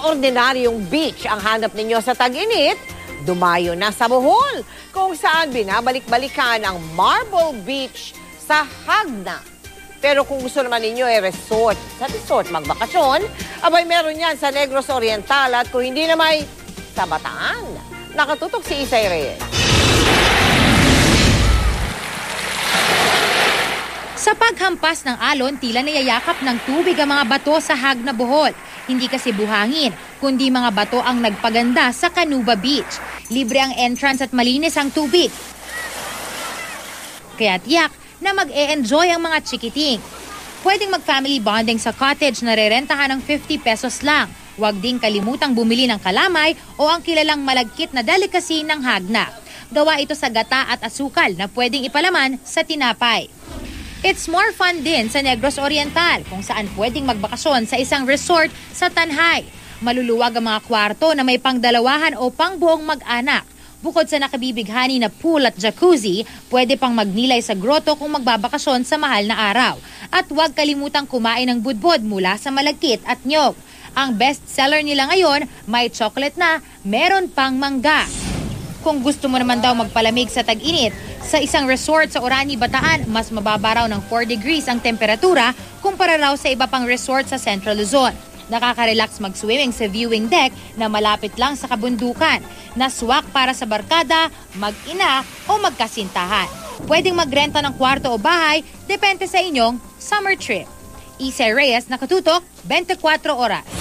ordinaryong beach ang hanap ninyo sa tag-init, dumayo na sa Bohol, kung saan binabalik-balikan ang Marble Beach sa Hagna. Pero kung gusto naman ninyo ay sa resort magbakasyon, abay meron yan sa Negros Oriental at kung hindi na may sa Bataan. Nakatutok si Isay Reyes. Sa paghampas ng alon, tila nayayakap ng tubig ang mga bato sa Hagna, Bohol. Hindi kasi buhangin, kundi mga bato ang nagpaganda sa Canuba Beach. Libre ang entrance at malinis ang tubig. Kaya tiyak na mag-e-enjoy ang mga chikiting. Pwedeng mag-family bonding sa cottage na rerentahan ng 50 pesos lang. Huwag ding kalimutang bumili ng kalamay o ang kilalang malagkit na delicacy ng Hagna. Gawa ito sa gata at asukal na pwedeng ipalaman sa tinapay. It's more fun din sa Negros Oriental kung saan pwedeng magbakasyon sa isang resort sa Tanhay. Maluluwag ang mga kwarto na may pangdalawahan o pangbuong mag-anak. Bukod sa nakabibighani na pool at jacuzzi, pwede pang magnilay sa grotto kung magbabakasyon sa mahal na araw. At huwag kalimutang kumain ng budbod mula sa malagkit at nyog. Ang best seller nila ngayon, may chocolate na, meron pang mangga. Kung gusto mo naman daw magpalamig sa tag-init, sa isang resort sa Orani, Bataan, mas mababa raw ng 4 degrees ang temperatura kumpara raw sa iba pang resort sa Central Luzon. Nakaka-relax mag-swimming sa viewing deck na malapit lang sa kabundukan. Naswak para sa barkada, mag-ina o magkasintahan. Pwedeng magrenta ng kwarto o bahay, depende sa inyong summer trip. Isay Reyes, nakatutok, 24 oras.